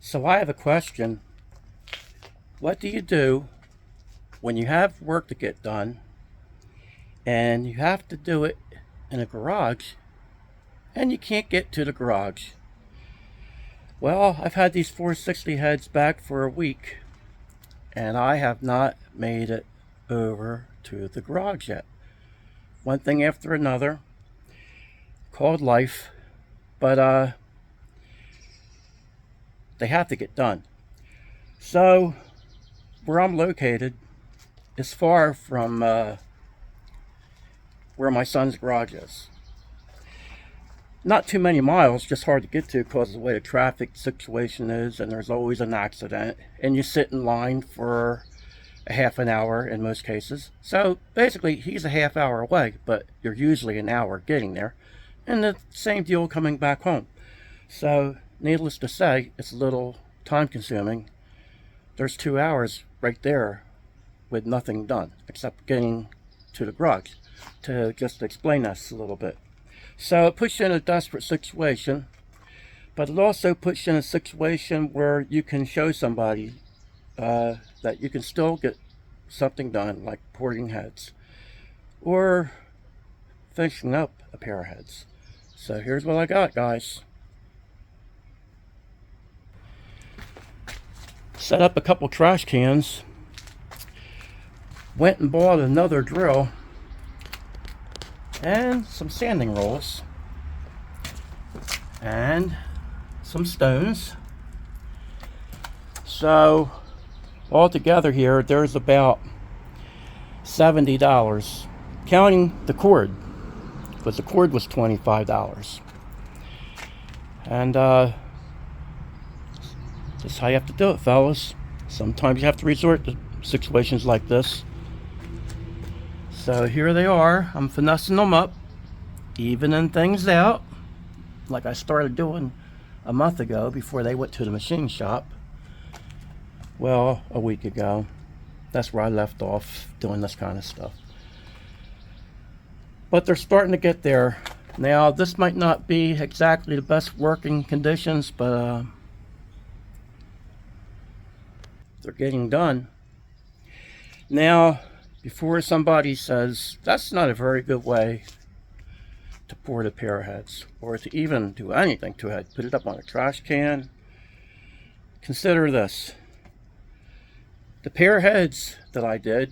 So I have a question. What do you do when you have work to get done and you have to do it in a garage and you can't get to the garage? Well, I've had these 460 heads back for a week and I have not made it over to the garage yet. One thing after another, called life, but they have to get done. So where I'm located is far from where my son's garage is. Not too many miles, just hard to get to because of the way the traffic situation is, and there's always an accident, and you sit in line for a half an hour in most cases. So basically he's a half hour away, but you're usually an hour getting there, and the same deal coming back home. So needless to say, it's a little time consuming. There's 2 hours right there with nothing done except getting to the garage. To just explain this a little bit. So it puts you in a desperate situation, but it also puts you in a situation where you can show somebody that you can still get something done, like porting heads or finishing up a pair of heads. So here's what I got, guys. Set up a couple trash cans, went and bought another drill and some sanding rolls and some stones. So altogether here there's about $70, counting the cord, because the cord was $25. And this is how you have to do it, fellas. Sometimes you have to resort to situations like this. So here they are. I'm finessing them up, evening things out, like I started doing a month ago before they went to the machine shop. Well, a week ago. That's where I left off doing this kind of stuff. But they're starting to get there. Now, this might not be exactly the best working conditions, but they're getting done. Now, before somebody says, that's not a very good way to port a pair of heads, or to even do anything to a head, put it up on a trash can, consider this. The pair of heads that I did,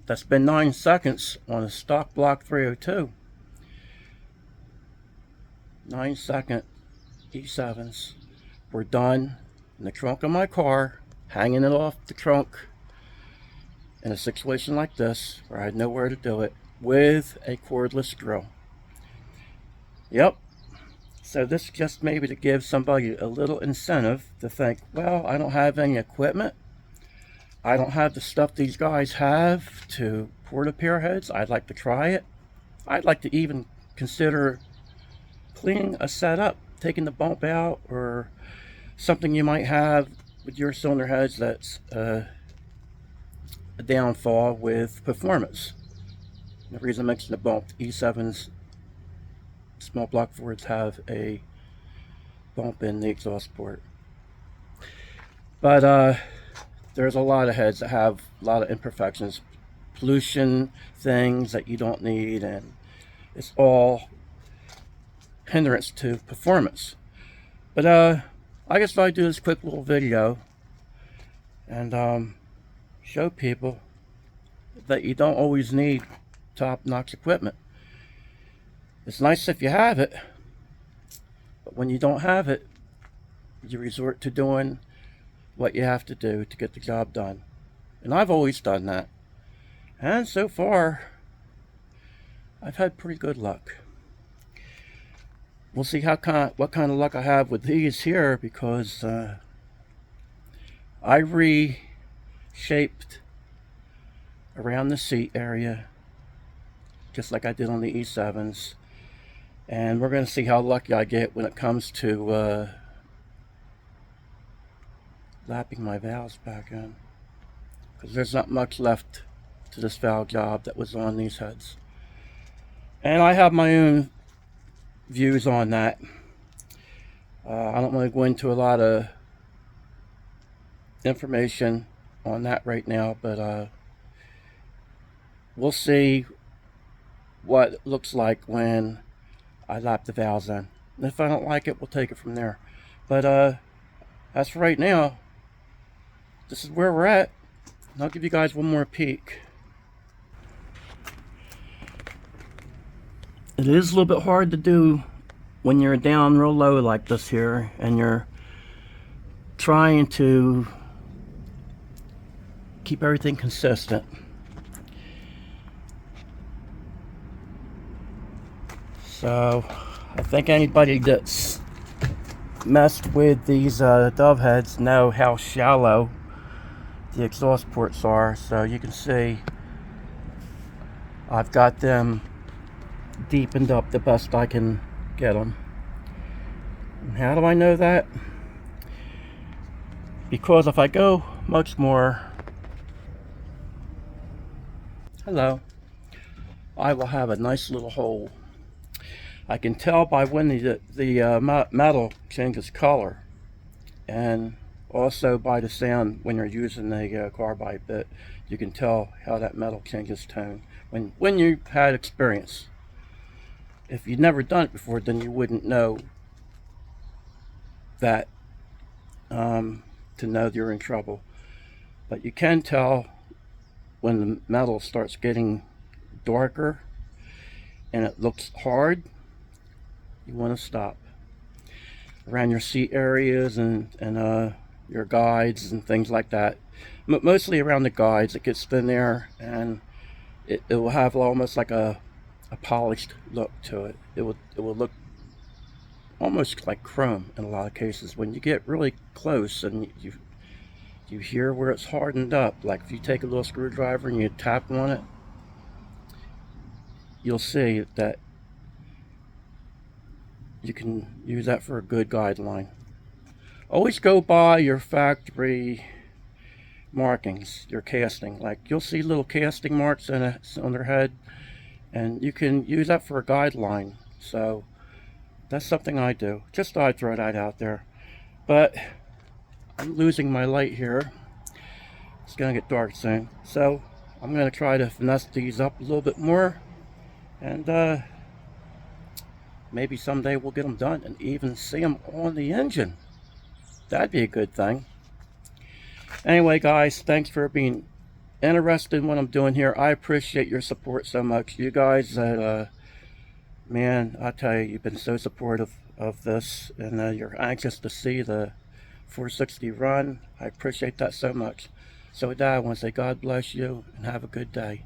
that's been 9 seconds on a stock block 302. 9-second E7s were done in the trunk of my car, hanging it off the trunk, in a situation like this where I had nowhere to do it, with a cordless drill. Yep. So this just maybe to give somebody a little incentive to think, well, I don't have any equipment, I don't have the stuff these guys have to port a pair of heads. I'd like to try it. I'd like to even consider cleaning a setup, taking the bump out, or something you might have with your cylinder heads that's a downfall with performance. The reason I mentioned the bump, E7's small block Fords have a bump in the exhaust port. But there's a lot of heads that have a lot of imperfections, pollution, things that you don't need, and it's all hindrance to performance. But I guess I'll do this quick little video and show people that you don't always need top-notch equipment. It's nice if you have it, but when you don't have it, you resort to doing what you have to do to get the job done. And I've always done that, and so far I've had pretty good luck. We'll see what kind of luck I have with these here, because I reshaped around the seat area just like I did on the E7s, and we're going to see how lucky I get when it comes to lapping my valves back in, because there's not much left to this valve job that was on these heads, and I have my own views on that. I don't want to go into a lot of information on that right now, but we'll see what it looks like when I lap the valves in. And if I don't like it, we'll take it from there. But as for right now, this is where we're at. And I'll give you guys one more peek. It is a little bit hard to do when you're down real low like this here and you're trying to keep everything consistent. So I think anybody that's messed with these dove heads know how shallow the exhaust ports are. So you can see I've got them deepened up the best I can get them. And how do I know that? Because if I go much more, hello, I will have a nice little hole. I can tell by when the metal changes color, and also by the sound when you're using the carbide bit. You can tell how that metal changes tone when you've had experience. If you've never done it before, then you wouldn't know that, to know you're in trouble. But you can tell when the metal starts getting darker and it looks hard, you want to stop. Around your seat areas and your guides and things like that. Mostly around the guides, it gets thin there, and it will have almost like a polished look to it. It will look almost like chrome in a lot of cases. When you get really close and you hear where it's hardened up, like if you take a little screwdriver and you tap on it, you'll see that you can use that for a good guideline. Always go by your factory markings, your casting. Like you'll see little casting marks on their head, and you can use that for a guideline. So that's something I do. Just thought I'd throw that out there. But I'm losing my light here. It's gonna get dark soon. So I'm gonna try to finesse these up a little bit more, and maybe someday we'll get them done and even see them on the engine. That'd be a good thing. Anyway, guys, thanks for being interested in what I'm doing here. I appreciate your support so much. You guys, man, I tell you, you've been so supportive of this, and you're anxious to see the 460 run. I appreciate that so much. So with that, I want to say God bless you and have a good day.